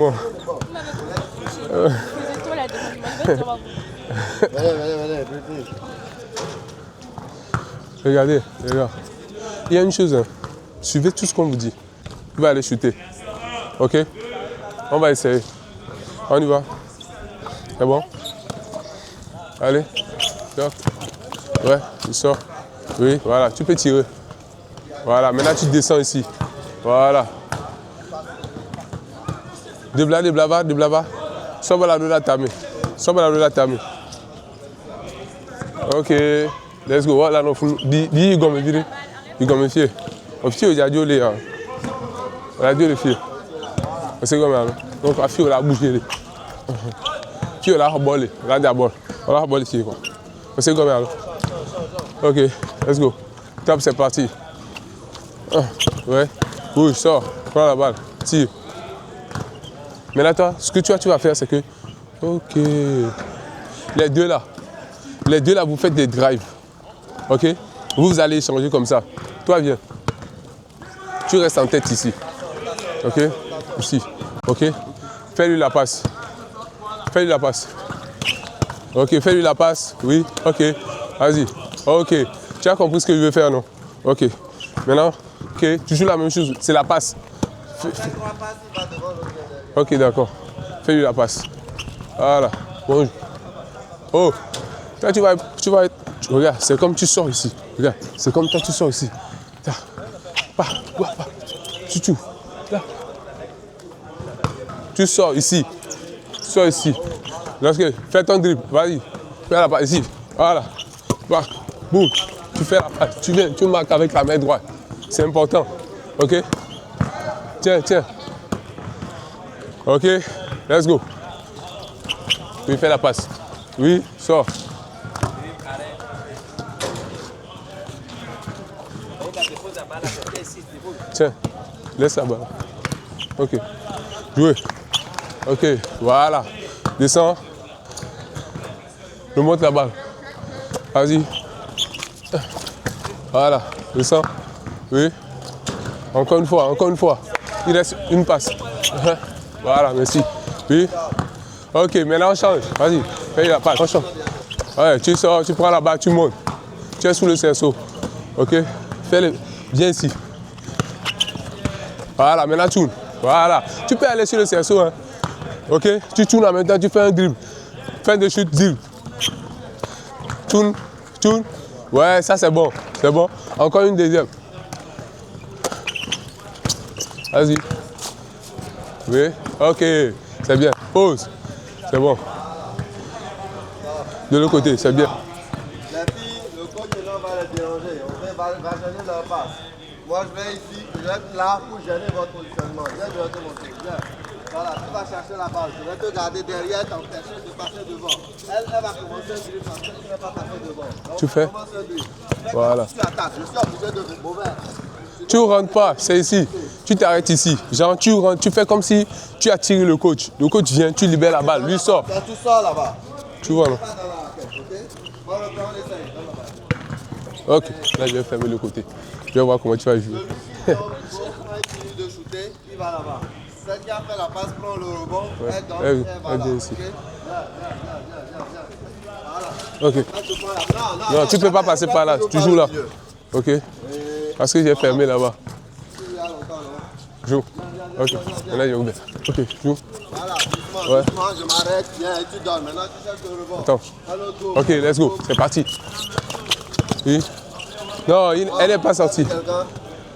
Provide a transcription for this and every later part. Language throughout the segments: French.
Bon. Regardez, les gars. Il y a une chose, hein. Suivez tout ce qu'on vous dit. Vous allez shooter. Ok? On va essayer. On y va. C'est bon? Allez. Sors. Ouais, tu sors. Oui, voilà, tu peux tirer. Voilà, maintenant tu descends ici. Voilà. Deblava. Sobe la doula tami. Ok, let's go. Voilà, non, dis gomme vire. Il gomme fier. Au petit, il a dit les. On a dit les filles. C'est comme ça. Donc, la fille, on a bougé. Fille, on a rebolé. On a d'abord. On a rebolé ici, quoi. C'est comme ça. Ok, let's go. Top, c'est parti. Ouais. Oui, sors. Prends la balle. Tire. Maintenant, toi, ce que tu vas faire, c'est que... Ok. Les deux là, vous faites des drives. Ok? Vous allez échanger comme ça. Toi, viens. Tu restes en tête ici. Ok? Ici. Ok? Fais-lui la passe. Ok, fais-lui la passe. Oui, ok. Vas-y. Ok. Tu as compris ce que je veux faire, non? Ok. Maintenant, ok, tu joues la même chose. C'est la passe. Ok, d'accord. Fais-lui la passe. Voilà. Bonjour. Oh. Toi, tu vas être... Regarde, c'est comme tu sors ici. Regarde, c'est comme toi, tu sors ici. Là. Tu. Là. Tu sors ici. Lorsque, fais ton dribble. Vas-y. Fais la passe ici. Voilà. Boum. Tu fais la passe. Tu viens, tu marques avec la main droite. C'est important. Ok? Tiens. Ok? Let's go. Oui, fais la passe. Oui, sors. Tiens, laisse la balle. Ok. Jouez. Ok, voilà. Descends. Remonte la balle. Vas-y. Voilà. Descends. Oui. Encore une fois. Il reste une passe. Voilà, merci. Oui. Ok, maintenant on change. Vas-y. Fais la passe. On change. Ouais, tu sors, tu prends la balle, tu montes. Tu es sous le cerceau. Ok. Fais-le. Viens ici. Voilà, maintenant tourne. Voilà. Tu peux aller sur le cerceau. Hein. Ok. Tu tournes en même temps, tu fais un dribble. Fin de chute, dribble. Tourne. Ouais, ça c'est bon. Encore une deuxième. Vas-y. Oui. Ok. C'est bien. Pause. C'est bon. De l'autre côté, c'est bien. Les filles, le coach va les déranger. On va gêner leur passe. Moi, je vais ici, je vais être là pour gêner votre positionnement. Viens, je vais te montrer. Viens. Voilà, tu vas chercher la balle. Je vais te garder derrière, t'empêcher de passer devant. Elle va commencer un dribble parce que tu ne vas pas passer devant. Donc, tu fais. Voilà. Tu attaques. Je suis obligé de mauvais. Tu ne rentres pas, c'est ici. Tu t'arrêtes ici. Genre, tu rentres, tu fais comme si tu as tiré le coach. Le coach vient, tu libères la balle, lui sort. Tu sors là-bas. Tu vois, non? Ok, là je vais fermer le côté. Je vais voir comment tu vas jouer. Il de shooter, il va là-bas. Celle qui a fait la passe prend le rebond, elle donne, elle va là. Ici. Voilà. Ok. Non, tu ne peux pas passer par là, tu joues là. Ok. Parce que j'ai fermé là-bas. Joue. Ok. Maintenant j'ai ouvert. Ok, joue. Voilà, doucement, je m'arrête, viens et tu donnes. Maintenant tu cherches le rebond. Attends. Ok, let's go, c'est parti. Oui. Non, elle n'est pas sortie.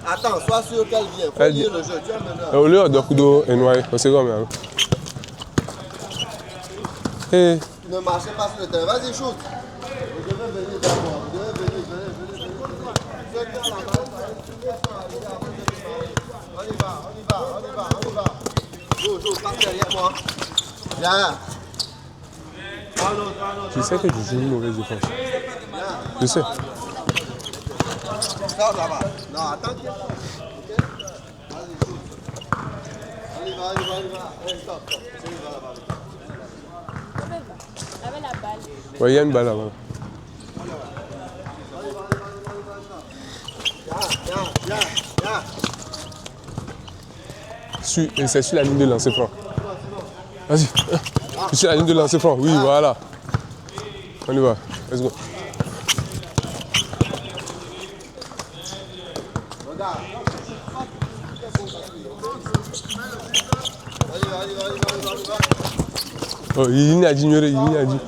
Attends, sois sûr qu'elle vient. Faut lire le jeu, tu es meneur. Au lieu de Kudo est noyé, c'est comme ça. Hey. Ne marchez pas sur le terrain, vas-y, shoot. Vous devez venir d'abord, vous devez venir. Ceux qui ont la balle, on y va. Joue, passe derrière moi. Viens. Tu sais que je joue une mauvaise défense. Je sais. Sors là-bas. Non, attends. Ok? Vas-y, joue. On y va. Allez, stop. C'est une balle Avec la balle. Oui, il y a une balle là-bas. Viens. Et c'est sur la ligne de lancer franc. Vas-y. Je suis à la ligne de lancer franc. Oui, voilà. On y va. Let's go. Regarde. Vas-y. Oh, il n'y a d'ignorer, il n'y a dit.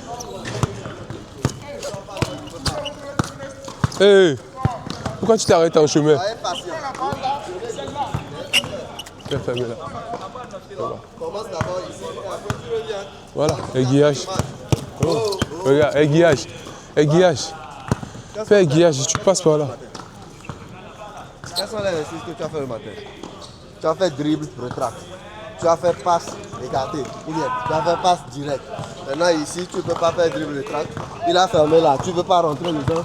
Hé, pourquoi tu t'es arrêté en chemin? Soyez patient. Tu as fermé là. Commence d'abord ici, après tu reviens. Voilà, aiguillage. Oh, regarde, aiguillage. Aiguillage. Fais aiguillage, tu passes par là. Quels sont les exercices que tu as fait le matin? Tu as fait dribble, retract. Tu as fait passe, écarté. Ou bien, tu as fait passe direct. Maintenant ici, tu ne peux pas faire dribble, retract. Il a fermé là. Tu ne peux pas rentrer dedans.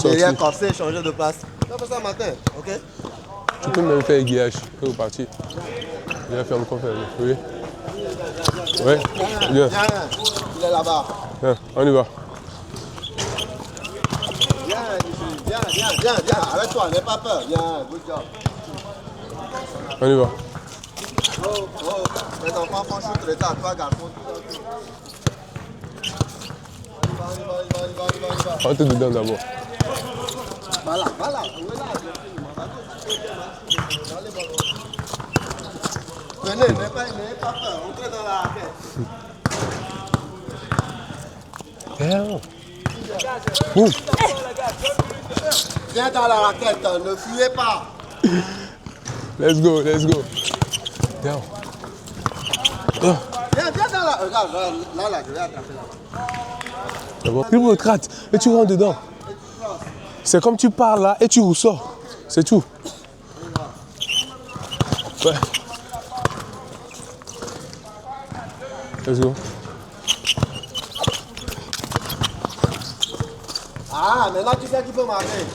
Derrière, corser, changer de place. Tu as fait ça le matin, ok? Tu peux même faire aiguillage. C'est reparti. Il a fermé encore fermé. Oui. Ouais, bien. Viens, il est là-bas. Viens, on y va. Viens. Arrête-toi, n'aie pas peur. Viens, good job. On y va. Oh. Les enfants font shoot retard, toi, garçon. On y va. Rentre dedans d'abord. Voilà. Venez, n'ayez pas peur. Entrez dans la raquette. Ouh. Viens dans la raquette, ne fuyez pas. Let's go. Viens. Viens dans la... Regarde, là, je vais attraper là. D'abord, tu retrates et tu rentres dedans. C'est comme tu pars là et tu ressors. C'est tout. Ouais. Let's go. Ah, maintenant tu sais qu'il faut marcher.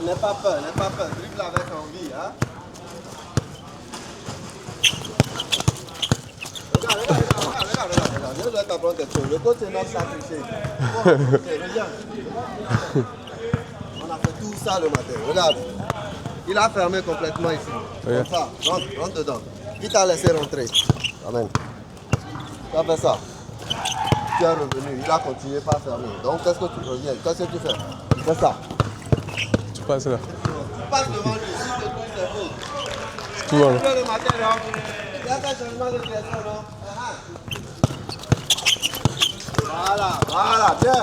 N'aie pas peur. Dribble avec envie, hein. Regarde. Je dois t'apprendre quelque chose. Le coach est notre sacrifié. Regarde. On a fait tout ça le matin. Regarde. Il a fermé complètement ici. Comme ça. Rentre dedans. Qui t'a laissé rentrer? Amen. Tu as fait ça. Tu es revenu. Il a continué par fermer. Donc qu'est-ce que tu reviens? Qu'est-ce que tu fais? Tu fais ça. Tu passes là. Passe devant lui. Si tu te trouves, c'est faux. Tu vois là. Tu fais le matin, là. Il y a un changement de direction, non? Voilà, bien.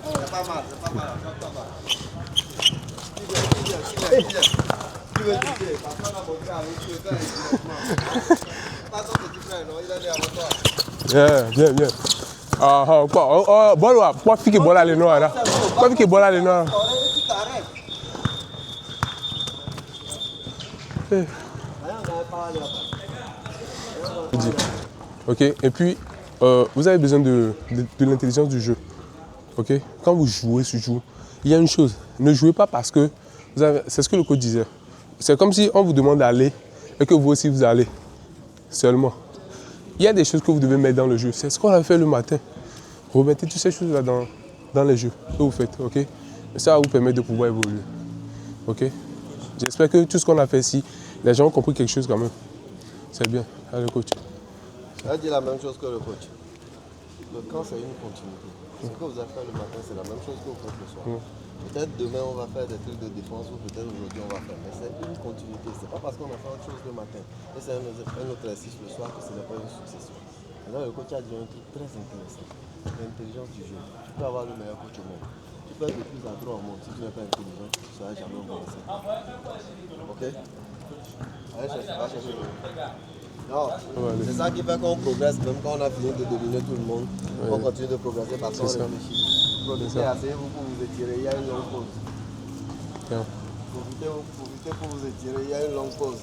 C'est pas mal. Tu veux toucher, parce qu'on a montré avec lui, quand il est pas ton petit frère, non? Il est né avec toi. Bien. Ah, quoi? Quoi fique bola les noirs là? Quoi fique bola les noirs? Tu t'arrêtes. Ok, et puis vous avez besoin de l'intelligence du jeu. Ok, quand vous jouez ce jeu, il y a une chose, ne jouez pas parce que c'est ce que le coach disait. C'est comme si on vous demande d'aller et que vous aussi vous allez seulement. Il y a des choses que vous devez mettre dans le jeu. C'est ce qu'on a fait le matin. Remettez toutes ces choses-là dans les jeux que vous faites. Ok, et ça va vous permettre de pouvoir évoluer. Ok, j'espère que tout ce qu'on a fait ici, les gens ont compris quelque chose quand même. C'est bien. Allez, coach. Elle dit la même chose que le coach. Le camp, c'est une continuité. Ce que vous avez fait le matin, c'est la même chose que vous faites le soir. Peut-être demain, on va faire des trucs de défense ou peut-être aujourd'hui, on va faire. Mais c'est une continuité. Ce n'est pas parce qu'on a fait autre chose le matin et c'est un autre exercice le soir que ce n'est pas une succession. Maintenant, le coach a dit un truc très intéressant. L'intelligence du jeu. Tu peux avoir le meilleur coach au monde. Tu peux être le plus adroit au monde. Si tu n'es pas intelligent, tu ne seras jamais bon. Ok? Allez, va chercher le. Non, c'est ça qui fait qu'on progresse, même quand on a fini de dominer tout le monde, on continue de progresser parce qu'on réfléchit. Profitez, asseyez-vous pour vous étirer, il y a une longue pause. Profitez pour vous étirer, il y a une longue pause.